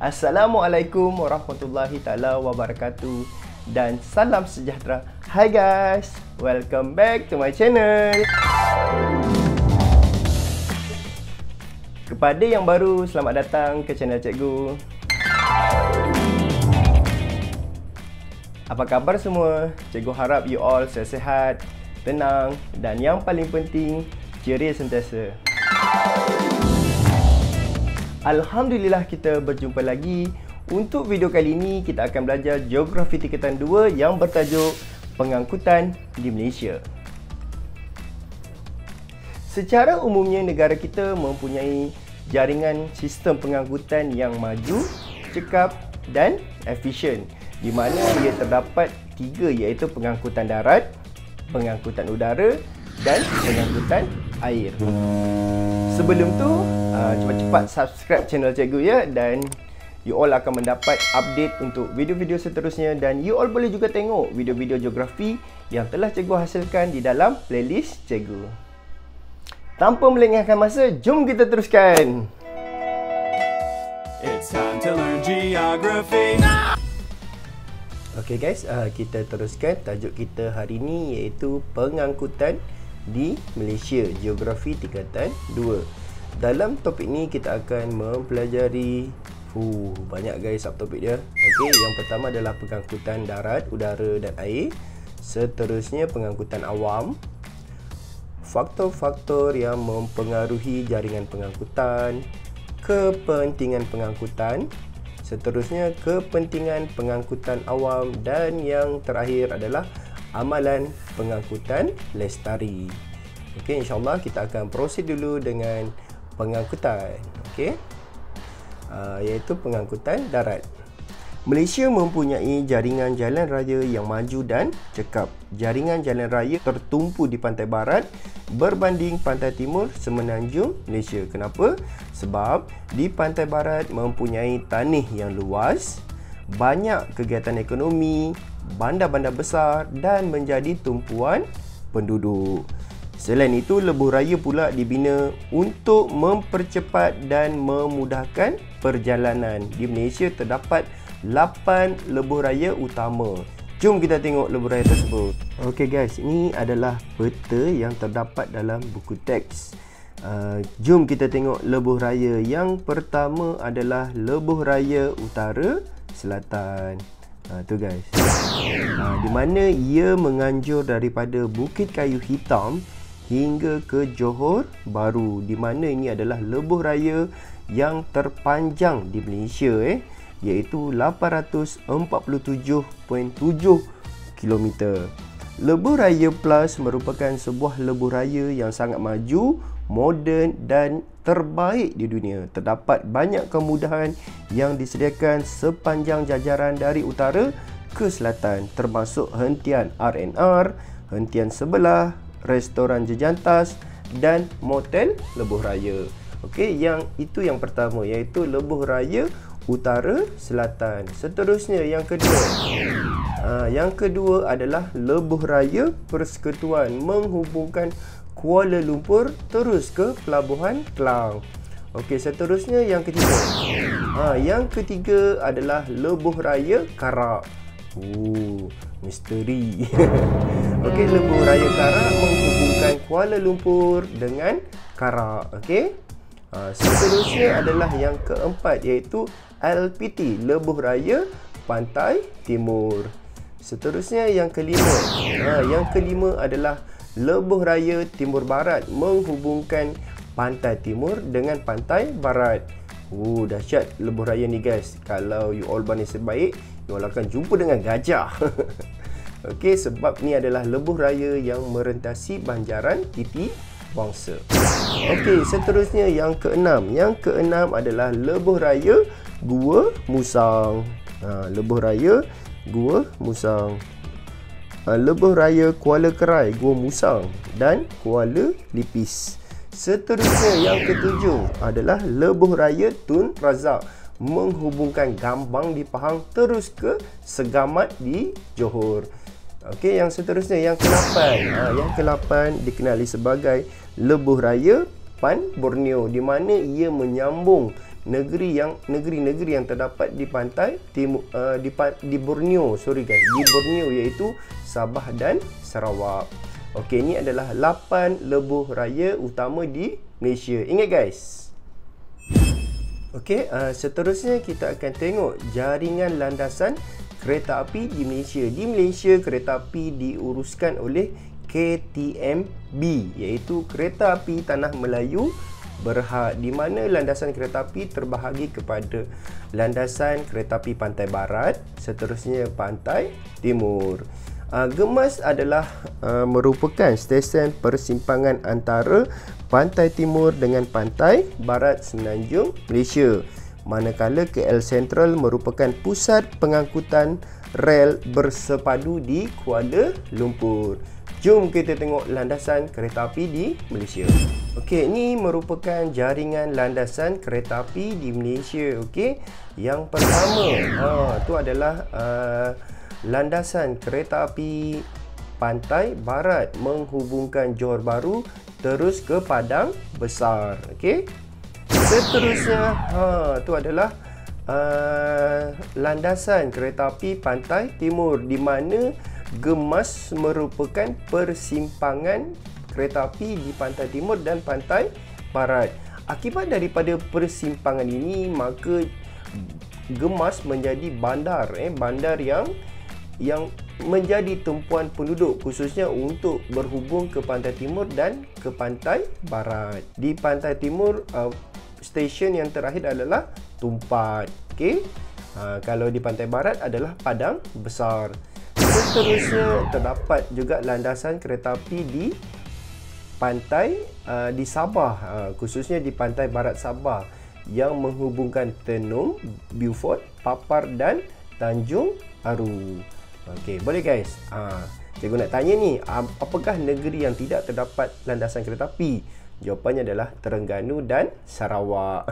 Assalamualaikum warahmatullahi taala wabarakatuh dan salam sejahtera. Hai guys, welcome back to my channel. Kepada yang baru, selamat datang ke channel Cikgu. Apa khabar semua? Cikgu harap you all sihat, tenang dan yang paling penting ceria sentiasa. Alhamdulillah kita berjumpa lagi. Untuk video kali ini kita akan belajar Geografi Tingkatan 2 yang bertajuk Pengangkutan di Malaysia. Secara umumnya negara kita mempunyai jaringan sistem pengangkutan yang maju, cekap dan efisien, di mana ia terdapat 3 iaitu pengangkutan darat, pengangkutan udara dan pengangkutan air. Sebelum tu, cepat-cepat subscribe channel Cikgu ya, dan you all akan mendapat update untuk video-video seterusnya, dan you all boleh juga tengok video-video geografi yang telah Cikgu hasilkan di dalam playlist Cikgu. Tanpa melengahkan masa, jom kita teruskan. It's time to learn geography. Okay guys, kita teruskan tajuk kita hari ini iaitu pengangkutan di Malaysia, Geografi Tingkatan 2. Dalam topik ni kita akan mempelajari banyak guys subtopik dia. Okey, yang pertama adalah pengangkutan darat, udara dan air. Seterusnya pengangkutan awam, faktor-faktor yang mempengaruhi jaringan pengangkutan, kepentingan pengangkutan, seterusnya kepentingan pengangkutan awam, dan yang terakhir adalah amalan pengangkutan lestari. Okey, insyaAllah kita akan proceed dulu dengan pengangkutan. Okey, iaitu pengangkutan darat. Malaysia mempunyai jaringan jalan raya yang maju dan cekap. Jaringan jalan raya tertumpu di pantai barat berbanding pantai timur semenanjung Malaysia. Kenapa? Sebab di pantai barat mempunyai tanah yang luas, banyak kegiatan ekonomi, bandar-bandar besar dan menjadi tumpuan penduduk. Selain itu, lebuh raya pula dibina untuk mempercepat dan memudahkan perjalanan. Di Malaysia terdapat 8 lebuh raya utama. Jom kita tengok lebuh raya tersebut. Okey guys, ini adalah peta yang terdapat dalam buku teks. Jom kita tengok lebuh raya. Yang pertama adalah lebuh raya utara selatan. Tu guys, di mana ia menganjur daripada Bukit Kayu Hitam hingga ke Johor Bahru, di mana ini adalah lebuh raya yang terpanjang di Malaysia, iaitu 847.7 km. Lebuh Raya Plus merupakan sebuah lebuh raya yang sangat maju, moden dan terbaik di dunia. Terdapat banyak kemudahan yang disediakan sepanjang jajaran dari utara ke selatan, termasuk hentian R&R, hentian sebelah, restoran jejantas dan motel lebuh raya. Okey, yang itu yang pertama, iaitu lebuh raya utara selatan. Seterusnya yang kedua. Yang kedua adalah lebuh raya persekutuan menghubungkan Kuala Lumpur terus ke Pelabuhan Klang. Okey, seterusnya yang ketiga. Yang ketiga adalah lebuh raya Karak. Misteri. Okey, lebuh raya Karak menghubungkan Kuala Lumpur dengan Karak. Okey. Seterusnya adalah yang keempat, iaitu LPT, lebuh raya Pantai Timur. Seterusnya yang kelima. Yang kelima adalah lebuh raya Timur Barat menghubungkan Pantai Timur dengan Pantai Barat. Dahsyat lebuh raya ni guys. Kalau you all bernasib baik, you all akan jumpa dengan gajah. Okey, sebab ni adalah lebuh raya yang merentasi banjaran Titi Wangsa. Okey, seterusnya yang keenam. Yang keenam adalah lebuh raya Gua Musang. Lebuh raya Gua Musang. Lebuh raya Kuala Kerai, Gua Musang dan Kuala Lipis. Seterusnya yang ketujuh adalah lebuh raya Tun Razak menghubungkan Gambang di Pahang terus ke Segamat di Johor. Okey, yang seterusnya yang ke-8. Yang ke-8 dikenali sebagai lebuh raya Pan Borneo, di mana ia menyambung negeri-negeri yang terdapat di pantai timur di Borneo, di Borneo, iaitu Sabah dan Sarawak. Okey, ini adalah 8 lebuh raya utama di Malaysia. Ingat guys. Okey, seterusnya kita akan tengok jaringan landasan kereta api di Malaysia. Di Malaysia, kereta api diuruskan oleh KTMB, iaitu Kereta Api Tanah Melayu Berhad, di mana landasan kereta api terbahagi kepada landasan kereta api Pantai Barat, seterusnya Pantai Timur. Gemas adalah merupakan stesen persimpangan antara Pantai Timur dengan Pantai Barat Semenanjung Malaysia. Manakala KL Sentral merupakan pusat pengangkutan rel bersepadu di Kuala Lumpur. Jom kita tengok landasan kereta api di Malaysia. Okey, ini merupakan jaringan landasan kereta api di Malaysia. Okey, yang pertama tu adalah landasan kereta api Pantai Barat menghubungkan Johor Bahru terus ke Padang Besar. Okey. Seterusnya tu adalah landasan kereta api Pantai Timur, di mana Gemas merupakan persimpangan kereta api di Pantai Timur dan Pantai Barat. Akibat daripada persimpangan ini, maka Gemas menjadi bandar bandar yang menjadi tumpuan penduduk, khususnya untuk berhubung ke Pantai Timur dan ke Pantai Barat. Di Pantai Timur, stesen yang terakhir adalah Tumpat. Okey. Kalau di Pantai Barat adalah Padang Besar. Seterusnya terdapat juga landasan kereta api di pantai di Sabah, khususnya di Pantai Barat Sabah, yang menghubungkan Tenung, Beaufort, Papar dan Tanjung Aru. Okey, boleh guys. Cikgu nak tanya ni, apakah negeri yang tidak terdapat landasan kereta api? Jawapannya adalah Terengganu dan Sarawak.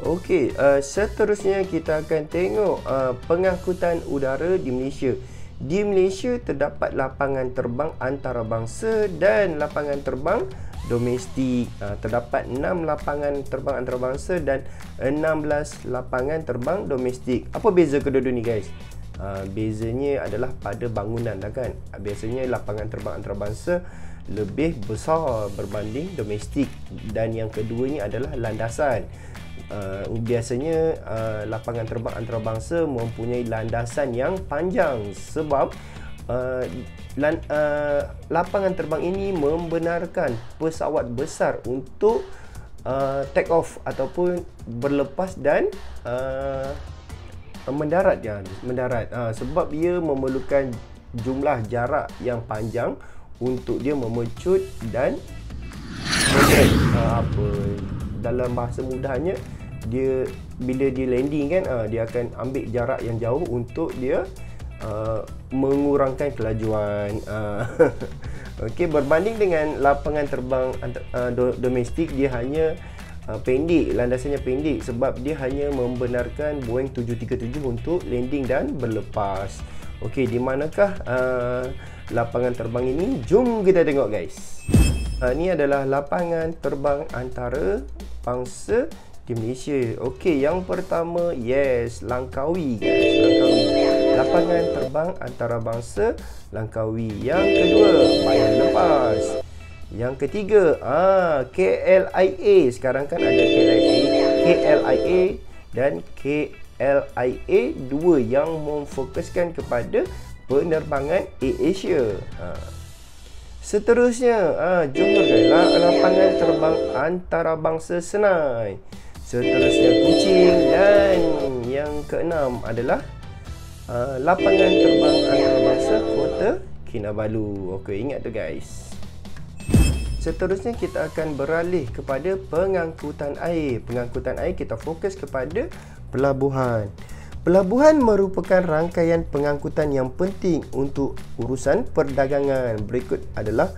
Okey, seterusnya kita akan tengok pengangkutan udara di Malaysia. Di Malaysia terdapat lapangan terbang antarabangsa dan lapangan terbang domestik. Terdapat 6 lapangan terbang antarabangsa dan 16 lapangan terbang domestik. Apa beza kedua-dua ni guys? Bezanya adalah pada bangunan lah kan. Biasanya lapangan terbang antarabangsa lebih besar berbanding domestik, dan yang keduanya adalah landasan. Biasanya lapangan terbang antarabangsa mempunyai landasan yang panjang, sebab lapangan terbang ini membenarkan pesawat besar untuk take off ataupun berlepas dan mendarat. Sebab ia memerlukan jumlah jarak yang panjang untuk dia memecut dan dalam bahasa mudahnya, dia bila dia landing kan, dia akan ambil jarak yang jauh untuk dia mengurangkan kelajuan. Okey, berbanding dengan lapangan terbang domestik, dia hanya pendek, landasannya pendek, sebab dia hanya membenarkan Boeing 737 untuk landing dan berlepas. Okey, di manakah lapangan terbang ini? Jom kita tengok guys. Ini adalah lapangan terbang antarabangsa di Malaysia. Okey, yang pertama, yes, Langkawi guys, Langkawi. Lapangan terbang antarabangsa Langkawi. Yang kedua, Bayan Lepas. Yang ketiga, KLIA. Sekarang kan ada KLIA dan KLIA 2 yang memfokuskan kepada penerbangan AirAsia. Seterusnya, Johor guys, lapangan terbang antarabangsa Senai. Seterusnya Kuching, dan yang keenam adalah lapangan terbang antarabangsa Kota Kinabalu. Okey, ingat tu guys. Seterusnya kita akan beralih kepada pengangkutan air. Pengangkutan air kita fokus kepada pelabuhan. Pelabuhan merupakan rangkaian pengangkutan yang penting untuk urusan perdagangan. Berikut adalah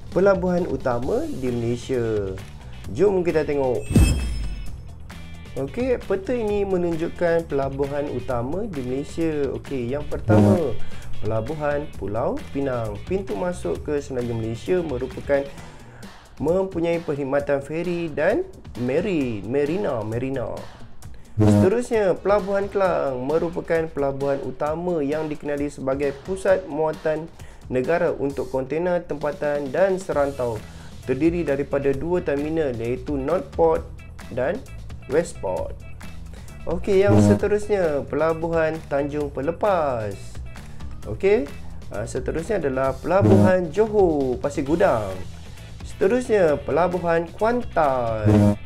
pelabuhan utama di Malaysia. Jom kita tengok. Okey, peta ini menunjukkan pelabuhan utama di Malaysia. Okey, yang pertama, Pelabuhan Pulau Pinang. Pintu masuk ke Semenanjung Malaysia merupakan mempunyai perkhidmatan feri dan marina. Seterusnya, Pelabuhan Klang merupakan pelabuhan utama yang dikenali sebagai pusat muatan negara untuk kontena tempatan dan serantau. Terdiri daripada 2 terminal iaitu North Port dan West Port. Okey, yang seterusnya Pelabuhan Tanjung Pelepas. Okey, seterusnya adalah Pelabuhan Johor Pasir Gudang. Seterusnya Pelabuhan Kuantan.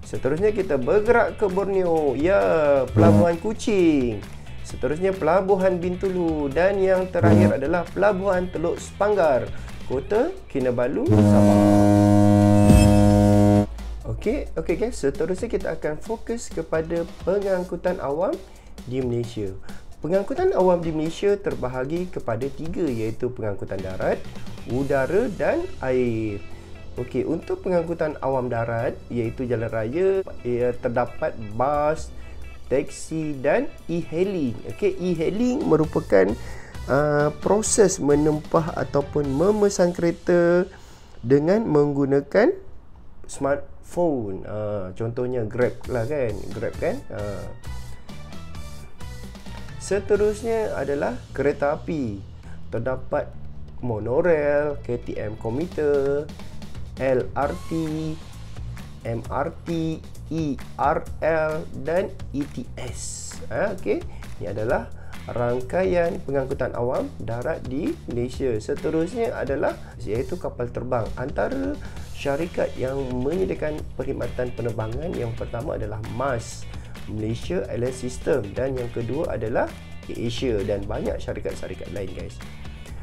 Seterusnya kita bergerak ke Borneo. Ya, Pelabuhan Kuching. Seterusnya Pelabuhan Bintulu. Dan yang terakhir adalah Pelabuhan Teluk Sepanggar, Kota Kinabalu, Sabah. Okey guys, seterusnya kita akan fokus kepada pengangkutan awam di Malaysia. Pengangkutan awam di Malaysia terbahagi kepada 3 iaitu pengangkutan darat, udara dan air. Okey, untuk pengangkutan awam darat iaitu jalan raya, terdapat bas, taksi dan e-hailing. Okey, e-hailing merupakan proses menempah ataupun memesan kereta dengan menggunakan smartphone. Contohnya Grab lah kan, Seterusnya adalah kereta api. Terdapat monorail, KTM komuter, LRT, MRT, ERL dan ETS. Okey, ini adalah rangkaian pengangkutan awam darat di Malaysia. Seterusnya adalah iaitu kapal terbang. Antara syarikat yang menyediakan perkhidmatan penerbangan, yang pertama adalah MAS, Malaysia Airlines System, dan yang kedua adalah AirAsia dan banyak syarikat-syarikat lain guys.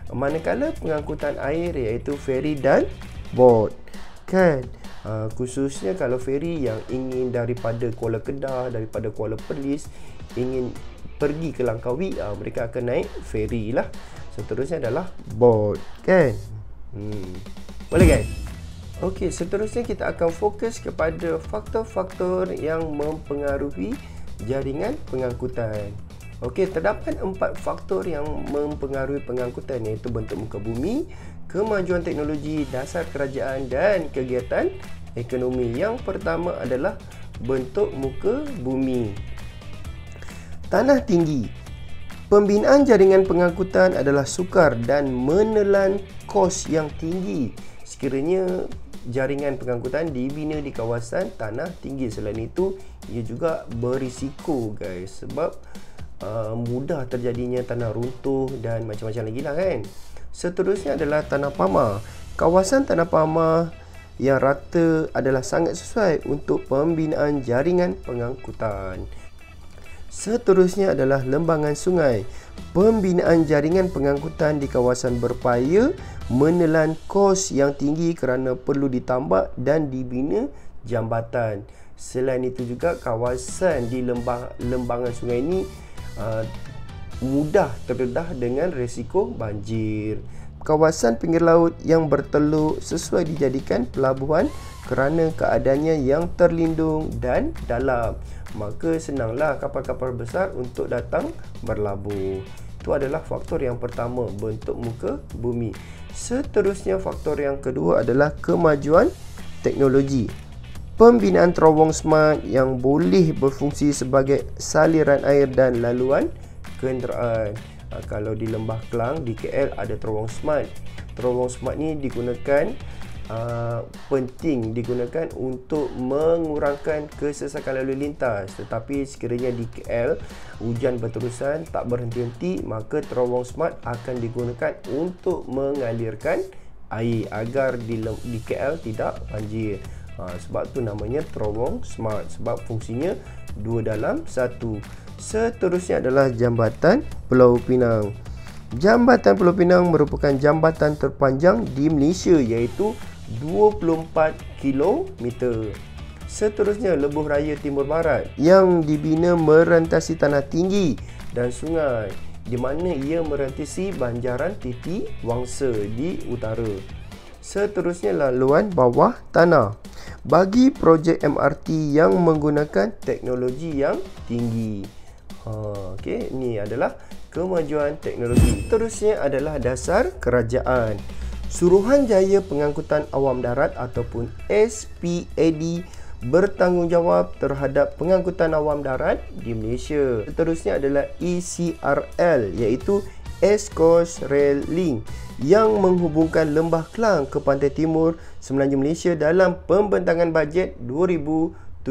Manakala pengangkutan air iaitu feri dan bot kan, khususnya kalau feri yang ingin daripada Kuala Kedah, daripada Kuala Perlis ingin pergi ke Langkawi, mereka akan naik feri lah. Seterusnya adalah bot kan. Boleh guys? Okey, seterusnya kita akan fokus kepada faktor-faktor yang mempengaruhi jaringan pengangkutan. Okey, terdapat 4 faktor yang mempengaruhi pengangkutan iaitu bentuk muka bumi, kemajuan teknologi, dasar kerajaan dan kegiatan ekonomi. Yang pertama adalah bentuk muka bumi. Tanah tinggi. Pembinaan jaringan pengangkutan adalah sukar dan menelan kos yang tinggi sekiranya jaringan pengangkutan dibina di kawasan tanah tinggi. Selain itu, ia juga berisiko guys, sebab mudah terjadinya tanah runtuh dan macam-macam lagi lah kan. Seterusnya adalah tanah pamah. Kawasan tanah pamah yang rata adalah sangat sesuai untuk pembinaan jaringan pengangkutan. Seterusnya adalah lembangan sungai. Pembinaan jaringan pengangkutan di kawasan berpaya menelan kos yang tinggi kerana perlu ditambak dan dibina jambatan. Selain itu juga kawasan di lembangan sungai ini mudah terdedah dengan risiko banjir. Kawasan pinggir laut yang berteluk sesuai dijadikan pelabuhan kerana keadaannya yang terlindung dan dalam. Maka senanglah kapal-kapal besar untuk datang berlabuh. Itu adalah faktor yang pertama, bentuk muka bumi. Seterusnya faktor yang kedua adalah kemajuan teknologi. Pembinaan terowong smart yang boleh berfungsi sebagai saliran air dan laluan kenderaan. Kalau di Lembah Klang, di KL ada terowong smart. Terowong smart ni digunakan penting digunakan untuk mengurangkan kesesakan lalu lintas. Tetapi sekiranya di KL hujan berterusan tak berhenti-henti, maka terowong smart akan digunakan untuk mengalirkan air agar di KL tidak banjir. Sebab tu namanya terowong smart, sebab fungsinya 2 dalam 1. Seterusnya adalah Jambatan Pulau Pinang. Jambatan Pulau Pinang merupakan jambatan terpanjang di Malaysia iaitu 24 km. Seterusnya Lebuh Raya Timur Barat yang dibina merantasi tanah tinggi dan sungai, di mana ia merantasi banjaran Titi Wangsa di utara. Seterusnya laluan bawah tanah bagi projek MRT yang menggunakan teknologi yang tinggi. Okey, ini adalah kemajuan teknologi. Seterusnya adalah dasar kerajaan. Suruhanjaya Pengangkutan Awam Darat ataupun SPAD bertanggungjawab terhadap pengangkutan awam darat di Malaysia. Seterusnya adalah ECRL, iaitu East Coast Rail Link, yang menghubungkan Lembah Kelang ke pantai timur Semenanjung Malaysia dalam pembentangan bajet 2017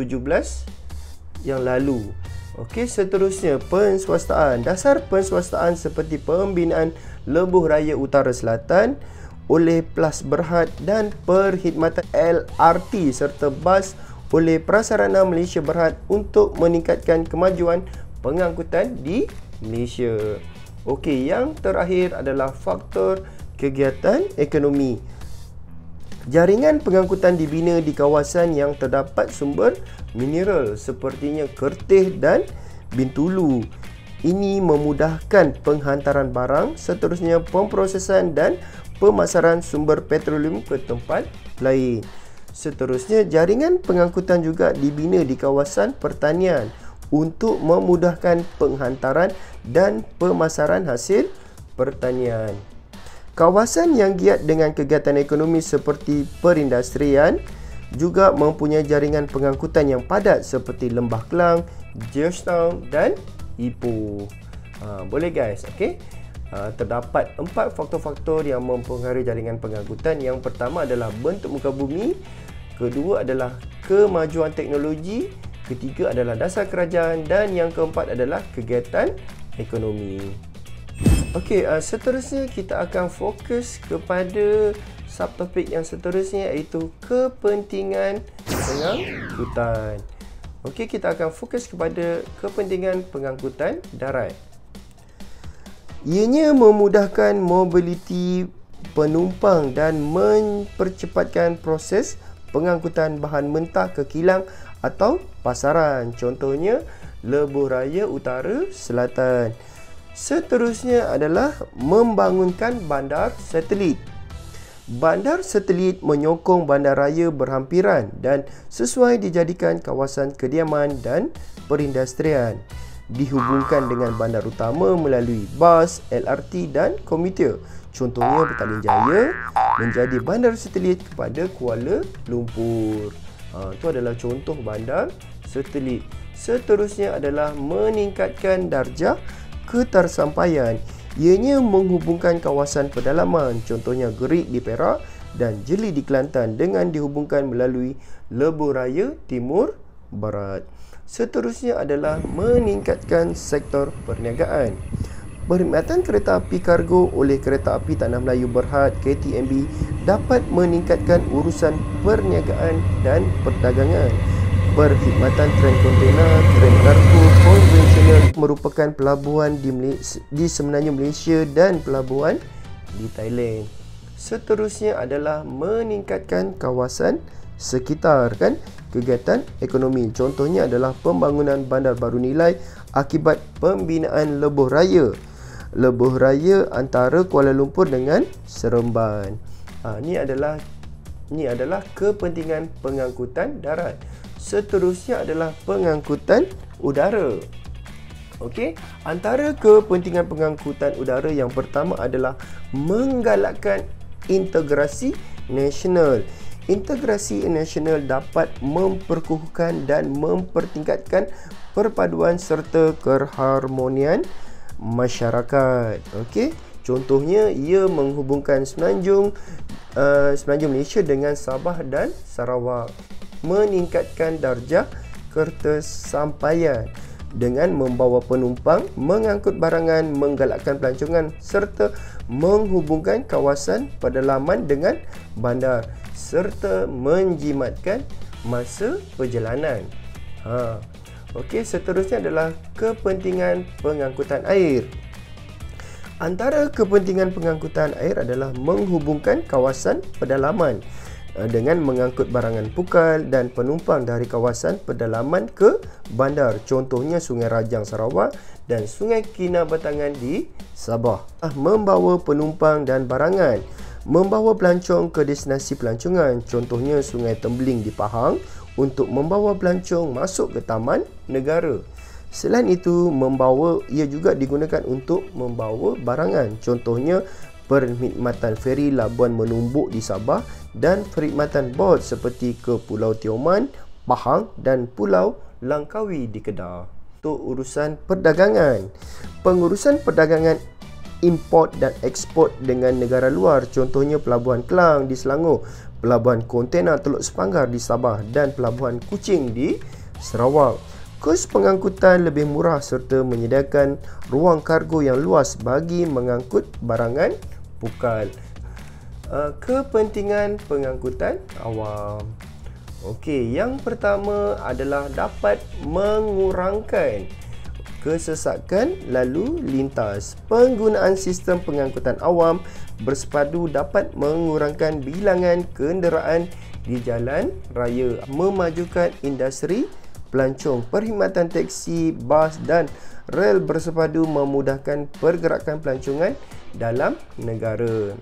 yang lalu. Okey, seterusnya penswastaan. Dasar penswastaan seperti pembinaan Lebuh Raya Utara Selatan oleh Plus Berhad dan perkhidmatan LRT serta bas oleh Prasarana Malaysia Berhad untuk meningkatkan kemajuan pengangkutan di Malaysia. Okey, yang terakhir adalah faktor kegiatan ekonomi. Jaringan pengangkutan dibina di kawasan yang terdapat sumber mineral sepertinya Kertih dan Bintulu. Ini memudahkan penghantaran barang, seterusnya pemprosesan dan pemasaran sumber petroleum ke tempat lain. Seterusnya, jaringan pengangkutan juga dibina di kawasan pertanian untuk memudahkan penghantaran dan pemasaran hasil pertanian. Kawasan yang giat dengan kegiatan ekonomi seperti perindustrian juga mempunyai jaringan pengangkutan yang padat seperti Lembah Kelang, Georgetown dan Ipoh. Boleh guys, okey? Terdapat 4 faktor-faktor yang mempengaruhi jaringan pengangkutan. Yang pertama adalah bentuk muka bumi, kedua adalah kemajuan teknologi, ketiga adalah dasar kerajaan dan yang keempat adalah kegiatan ekonomi. Okey, seterusnya kita akan fokus kepada subtopik yang seterusnya, iaitu kepentingan pengangkutan. Okey, kita akan fokus kepada kepentingan pengangkutan darat. Ianya memudahkan mobiliti penumpang dan mempercepatkan proses pengangkutan bahan mentah ke kilang atau pasaran. Contohnya Lebuh Raya Utara Selatan. Seterusnya adalah membangunkan bandar satelit. Bandar satelit menyokong bandaraya berhampiran dan sesuai dijadikan kawasan kediaman dan perindustrian. Dihubungkan dengan bandar utama melalui bas, LRT dan komuter. Contohnya Petaling Jaya menjadi bandar satelit kepada Kuala Lumpur. Itu adalah contoh bandar satelit. Seterusnya adalah meningkatkan darjah ketersampaian. Ianya menghubungkan kawasan pedalaman, contohnya Gerik di Perak dan Jeli di Kelantan dengan dihubungkan melalui Lebuh Raya Timur Barat. Seterusnya adalah meningkatkan sektor perniagaan. Perkhidmatan kereta api kargo oleh Kereta Api Tanah Melayu Berhad KTMB dapat meningkatkan urusan perniagaan dan perdagangan. Perkhidmatan tren kontena, tren kargo konvensional merupakan pelabuhan di Semenanjung Malaysia dan pelabuhan di Thailand. Seterusnya adalah meningkatkan kawasan sekitar, kegiatan ekonomi. Contohnya adalah pembangunan bandar baru nilai akibat pembinaan Lebuh Raya. Lebuh Raya antara Kuala Lumpur dengan Seremban. Ini adalah kepentingan pengangkutan darat. Seterusnya adalah pengangkutan udara. Okey, antara kepentingan pengangkutan udara yang pertama adalah menggalakkan integrasi nasional. Integrasi nasional dapat memperkukuhkan dan mempertingkatkan perpaduan serta keharmonian masyarakat. Okey, contohnya ia menghubungkan Semenanjung Malaysia dengan Sabah dan Sarawak, meningkatkan darjah ketersampaian dengan membawa penumpang, mengangkut barangan, menggalakkan pelancongan serta menghubungkan kawasan pedalaman dengan bandar serta menjimatkan masa perjalanan. Okey, seterusnya adalah kepentingan pengangkutan air. Antara kepentingan pengangkutan air adalah menghubungkan kawasan pedalaman dengan mengangkut barangan pukal dan penumpang dari kawasan pedalaman ke bandar. Contohnya Sungai Rajang Sarawak dan Sungai Kinabatangan di Sabah. Membawa penumpang dan barangan, membawa pelancong ke destinasi pelancongan. Contohnya Sungai Tembeling di Pahang untuk membawa pelancong masuk ke taman negara. Selain itu, ia juga digunakan untuk membawa barangan. Contohnya perkhidmatan feri labuan menumbuk di Sabah dan perkhidmatan bot seperti ke Pulau Tioman, Pahang dan Pulau Langkawi di Kedah. Untuk urusan perdagangan, pengurusan perdagangan import dan ekspor dengan negara luar, contohnya Pelabuhan Kelang di Selangor, Pelabuhan Kontena Teluk Sepanggar di Sabah dan Pelabuhan Kuching di Sarawak. Kos pengangkutan lebih murah serta menyediakan ruang kargo yang luas bagi mengangkut barangan pukal. Kepentingan pengangkutan awam. Okey, yang pertama adalah dapat mengurangkan kesesakan lalu lintas. Penggunaan sistem pengangkutan awam bersepadu dapat mengurangkan bilangan kenderaan di jalan raya, memajukan industri pelancong. Perkhidmatan teksi, bas dan rel bersepadu memudahkan pergerakan pelancongan dalam negara.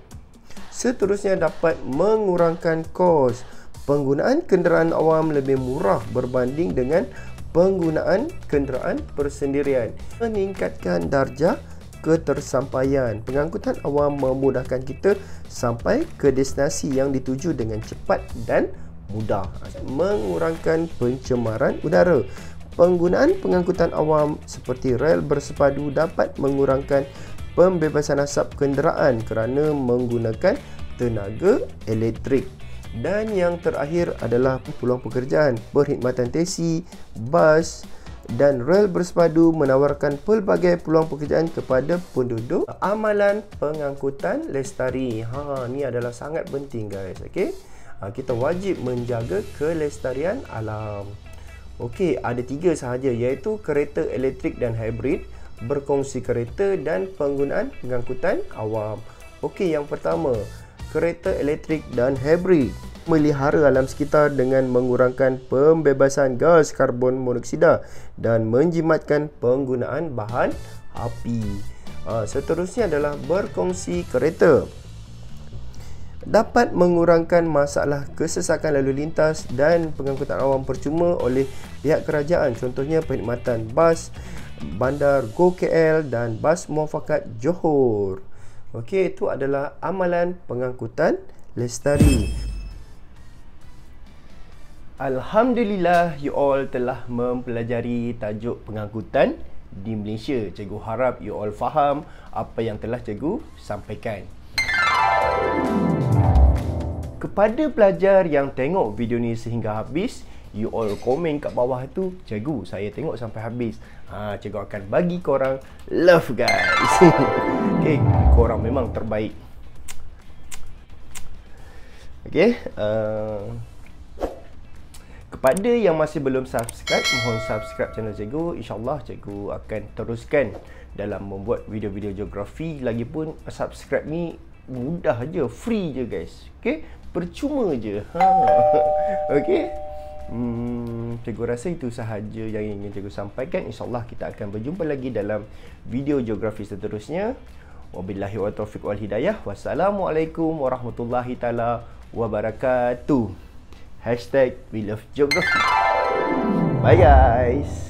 Seterusnya, dapat mengurangkan kos. Penggunaan kenderaan awam lebih murah berbanding dengan penggunaan kenderaan persendirian. Meningkatkan darjah ketersampaian. Pengangkutan awam memudahkan kita sampai ke destinasi yang dituju dengan cepat dan mudah. Mengurangkan pencemaran udara. Penggunaan pengangkutan awam seperti rel bersepadu dapat mengurangkan pembebasan asap kenderaan kerana menggunakan tenaga elektrik. Dan yang terakhir adalah peluang pekerjaan. Perkhidmatan teksi, bas dan rel bersepadu menawarkan pelbagai peluang pekerjaan kepada penduduk. Amalan pengangkutan lestari. Ni adalah sangat penting guys. Okey. Kita wajib menjaga kelestarian alam. Okey, ada 3 sahaja, iaitu kereta elektrik dan hybrid, berkongsi kereta dan penggunaan pengangkutan awam. Okey, yang pertama, kereta elektrik dan hybrid. Melihara alam sekitar dengan mengurangkan pembebasan gas karbon monoksida dan menjimatkan penggunaan bahan api. Seterusnya adalah berkongsi kereta. Dapat mengurangkan masalah kesesakan lalu lintas dan pengangkutan awam percuma oleh pihak kerajaan, contohnya perkhidmatan bas bandar Go KL dan bas muafakat Johor. Okey, itu adalah amalan pengangkutan lestari. Alhamdulillah, you all telah mempelajari tajuk pengangkutan di Malaysia. Cikgu harap you all faham apa yang telah cikgu sampaikan. Kepada pelajar yang tengok video ni sehingga habis, you all komen kat bawah tu, cikgu saya tengok sampai habis. Cikgu akan bagi korang love guys. Okay, korang memang terbaik. Okay, kepada yang masih belum subscribe, mohon subscribe channel cikgu. InsyaAllah cikgu akan teruskan dalam membuat video-video geografi. Lagipun subscribe ni mudah je, free je guys. Okay, percuma je. Okay, cikgu rasa itu sahaja yang ingin cikgu sampaikan. InsyaAllah kita akan berjumpa lagi dalam video geografi seterusnya. Wabillahi wa taufiq wal hidayah. Wassalamualaikum warahmatullahi taala wabarakatuh. #WeLoveGeography. Bye guys.